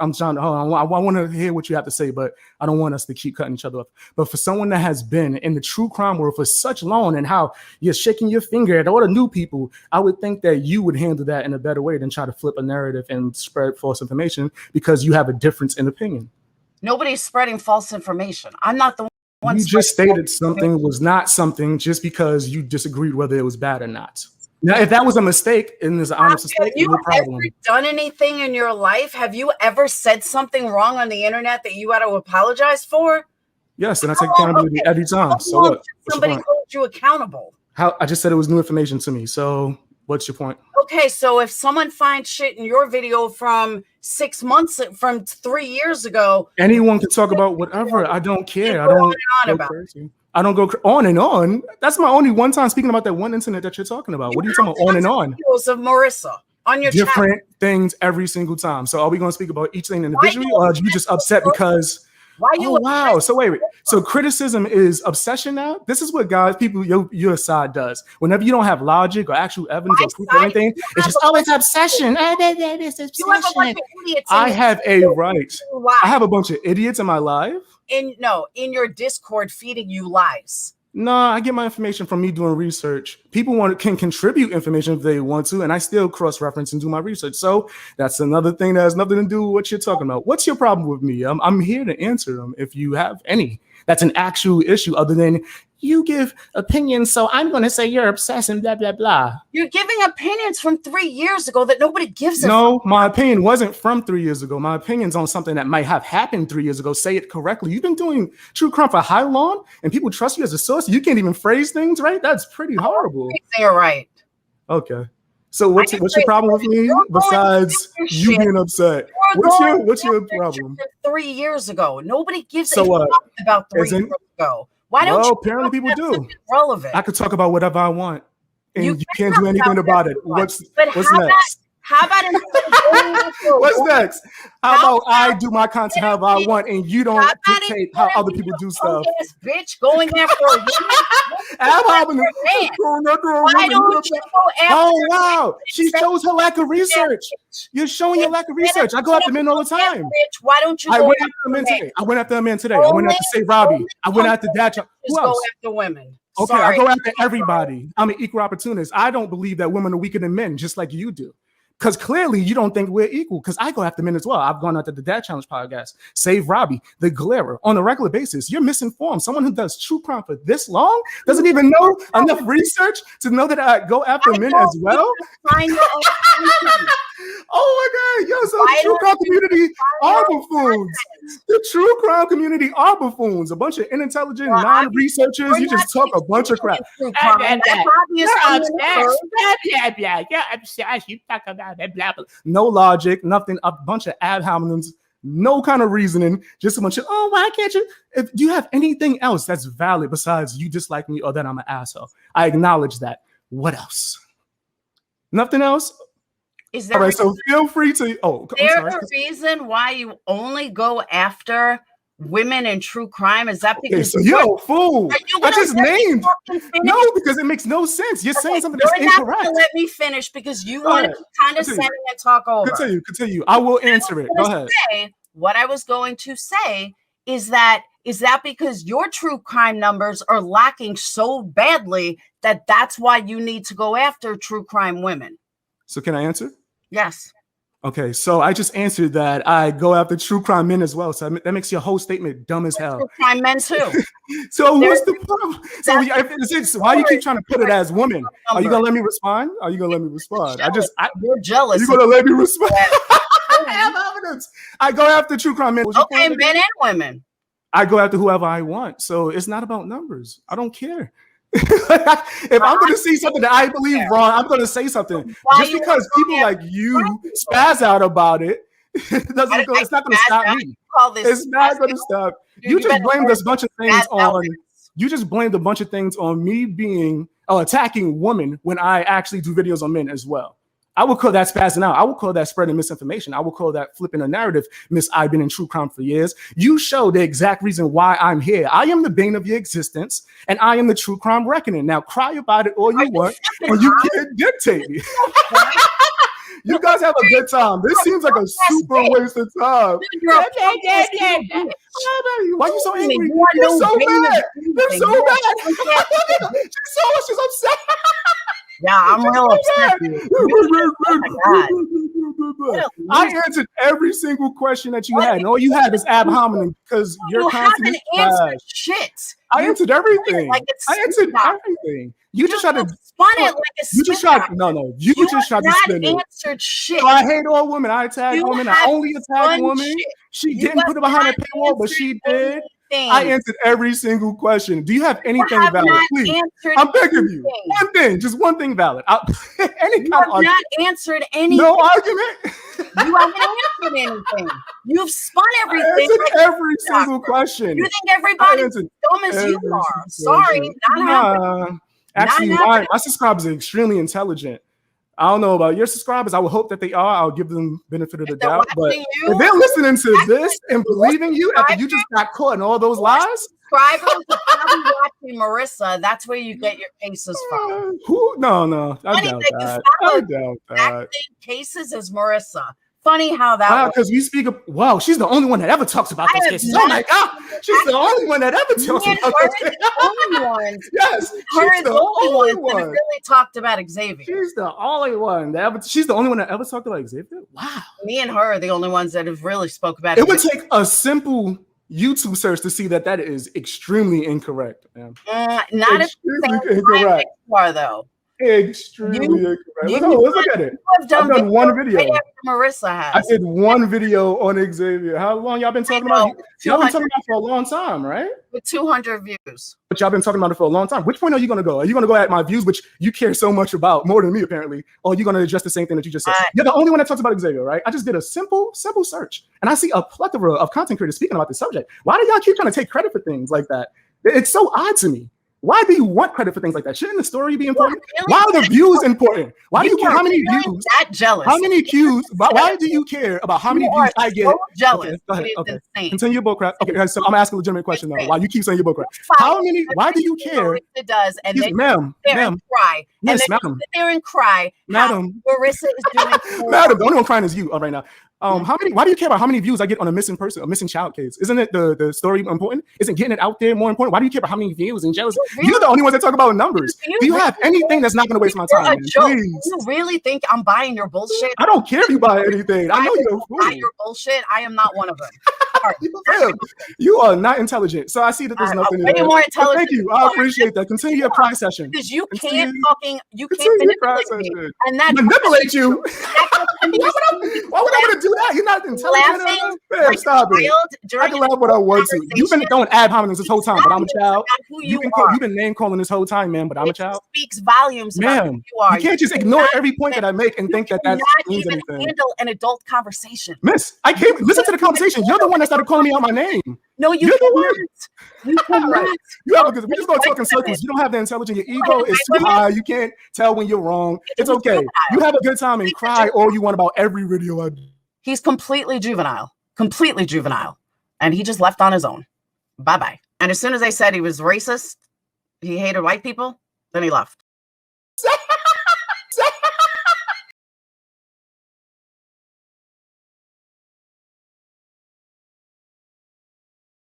I'm trying to, hold on. I want to hear what you have to say, but I don't want us to keep cutting each other off. But for someone that has been in the true crime world for such long and how you're shaking your finger at all the new people, I would think that you would handle that in a better way than try to flip a narrative and spread false information because you have a difference in opinion. Nobody's spreading false information. I'm not the one. You just stated something was not something just because you disagreed whether it was bad or not. Now, if that was a mistake and there's an honest mistake, have you ever done anything in your life? Have you ever said something wrong on the internet that you had to apologize for? Yes, and I take accountability every time. So what? Somebody hold you accountable. How? I just said it was new information to me. So what's your point? Okay, so if someone finds shit in your video from 6 months, from 3 years ago, anyone can talk about whatever. I don't care. I don't go crazy. I don't go on and on. That's my only one time speaking about that one incident that you're talking about. What are you talking about on and on? Videos of Marissa on your different things every single time. So are we going to speak about each thing individually, or are you just upset because? Why you? Oh, wow. So wait. So criticism is obsession now. This is what guys, people, your side does. Whenever you don't have logic or actual evidence or proof or anything, it's just always obsession. It's obsession. I have a right. I have a bunch of idiots in my life. In your Discord feeding you lies. No, I get my information from me doing research. People can contribute information if they want to, and I still cross-reference and do my research. So that's another thing that has nothing to do with what you're talking about. What's your problem with me? I'm here to answer them if you have any. That's an actual issue other than you give opinions, so I'm going to say you're obsessed and blah, blah, blah. You're giving opinions from 3 years ago that nobody gives a No, my opinion wasn't from 3 years ago. My opinion's on something that might have happened 3 years ago. Say it correctly. You've been doing true crime for how long? And people trust you as a source? You can't even phrase things right? That's pretty horrible. You're right. Okay. So what's your problem with me besides you being upset? What's your problem? 3 years ago. Nobody gives a fuck about 3 years ago. Why don't you? Apparently people do. Relevant. I could talk about whatever I want, and you can't do anything about it. What's next? How about what's next? How about I do my content however I want, and you don't dictate how other people do stuff? Bitch, going after a woman. Why don't you go after? Oh wow, she shows her lack of research. You're showing your lack of research. I go after men all the time. Bitch, why don't you? I went after a man today. I went after a man today. I went after Say Robbie. I went after Dad. Who else? Go after women. Okay, I go after everybody. I'm an equal opportunist. I don't believe that women are weaker than men, just like you do. Because clearly you don't think we're equal. Because I go after men as well. I've gone after the Dad Challenge podcast, Save Robbie, The Glarer, on a regular basis. You're misinformed. Someone who does true crime for this long doesn't even know enough research to know that I go after men as well. Oh my God, yo! So the true crime community are buffoons. The true crime community are buffoons. A bunch of unintelligent non-researchers. You just talk a bunch of crap. You're obsessed. You talk about that blah blah. No logic, nothing. A bunch of ad hominems. No kind of reasoning. Just a bunch of why can't you? If do you have anything else that's valid besides you dislike me or that I'm an asshole? I acknowledge that. What else? Nothing else. Is there all right? So feel free to. There's a reason why you only go after women in true crime. Is that because you're a fool? I just named. No, because it makes no sense. You're saying something that's incorrect. Not let me finish because you want to be condescending and talk over. Continue. I will answer it. Go ahead. What I was going to say is that because your true crime numbers are lacking so badly that's why you need to go after true crime women. So can I answer? Yes. Okay, so I just answered that I go after true crime men as well. So that makes your whole statement dumb as hell. True crime men too. So what's the problem? So why do you keep trying to put it as women? Are you gonna let me respond? You're jealous. Are you gonna let me respond? I have evidence. I go after true crime men. Okay, men and women. I go after whoever I want. So it's not about numbers. I don't care. If I'm going to see something that I believe wrong, I'm going to say something. Just because people like you spaz out about it, it's not going to stop me. It's not going to stop. You just blamed a bunch of things on. You just blamed a bunch of things on me being attacking women when I actually do videos on men as well. I would call that spazzing out. I would call that spreading misinformation. I would call that flipping a narrative. Miss, I've been in true crime for years. You show the exact reason why I'm here. I am the bane of your existence, and I am the true crime reckoning. Now, cry about it all you want, and you can't dictate me. You guys have a good time. This seems like a super waste of time. You're a Why are you so angry? You are You're no so baby. mad. You're so You mad. are- She's upset. Yeah, I'm real upset. Oh my God. What a I loser. answered every single question that you had, and all you had was ab hominem because you're You haven't constantly answered trash. shit. I You answered everything. like it's I answered stop. everything. You just tried to. spun it like a You just spin tried. No. You You just tried to have spin not it. answered shit. So I hate all women. I attack You women. I have only attack spun women. shit. She You didn't have put it behind a not paywall, but she did. anything. I answered every single question. Do you have You anything have valid? not Please. answered I'm begging you. anything. One thing, just one thing valid. Any You kind have of not answered anything. no argument. You haven't answered anything. You've spun I everything. answered like every a single doctor. question. You think I everybody's answered dumb as you every are. single Sorry, question. not happening. Nah. Actually, Not happening. my subscribers are extremely intelligent. I don't know about your subscribers. I would hope that they are. I'll give them benefit of the If they're doubt. But watching you, if they're listening to actually, this and believing you after you just got caught in all those lies, subscribers are probably watching Marissa. That's where you get your cases from. who? No. I Funny doubt that you that. I followed doubt the that. exact same cases as Marissa. Funny how that Wow, was. because we speak of, wow, she's the only one that ever talks about I those have cases. not- Oh my God, she's the only one that ever talks Me and about her those are cases. the only ones. Yes, Her she's is the the only only ones that have one. really talked about Xavier. She's the only one that ever. She's the only one that ever talked about Xavier. Wow. Me and her are the only ones that have really spoke about It would Xavier. take a simple YouTube search to see that is extremely incorrect, man. Not at the Extremely same time incorrect. that you are, though. Extremely incorrect. you- Let's look at it. You have done, I've done one videos video. right after Marissa I has. did one video on Xavier. How long y'all been talking about? Y'all been 200 talking about it for a long time, right? with 200 views. But y'all been talking about it for a long time. Which point are you going to go? Are you going to go at my views, which you care so much about, more than me apparently, or are you going to address the same thing that you just said? You're the only one that talks about Xavier, right? I just did a simple search, and I see a plethora of content creators speaking about this subject. Why do y'all keep trying to take credit for things like that? It's so odd to me. Why do you want credit for things like that? Shouldn't the story be important? Really Why are the views important? Why do you care how many really views? That jealous. How many views? Why do you care about how many You views are I get? so jealous. Okay, go ahead. It is Okay. insane. Continue your bullcrap. Okay, guys, so I'm asking a legitimate question though. Insane. Why you keep saying your bullcrap? How many? Why do you care? Marissa does, and Excuse then me, ma'am, sit there ma'am, and cry. yes, and then madam, sit there and cry. madam, How Marissa is doing. so madam. The only one crying is you right now. How many? Why do you care about how many views I get on a missing person, a missing child case? Isn't it the story important? Isn't getting it out there more important? Why do you care about how many views and jealous? Really? You're the only ones that talk about numbers. You Do you really have anything that's not going to waste my You're time? a man? joke. Please. You really think I'm buying your bullshit? I don't care if you buy anything. I know you're a Buy fool. your bullshit. I am not one of them. You are not intelligent. So I see that there's nothing way in there. more But intelligent. thank you. I appreciate that. Continue your cry session. Because you Continue- can't fucking you can't Continue your cry manipulate me. session. And that Manipulate you? and Why would I want to do that? You're not intelligent laughing enough. Man, stop it. I during can laugh what I want to. You've been throwing ad hominems this whole time, but I'm a child. who you You've are. been name calling this whole time, man, but I'm a child. Speaks volumes about who Ma'am, you are. you can't just ignore every point that I make and think that that not means even anything. handle an adult conversation. Miss, I can't listen to the conversation. You're the one that started calling me out my name. No, you You're the one. can't. You cannot. You have a good. We just gonna talk in circles. You don't have the intelligence. Your ego is too high. You can't tell when you're wrong. It's okay. You have a good time and cry all you want about every video I do. He's completely juvenile, and he just left on his own. Bye bye. And as soon as I said he was racist, he hated white people, then he left.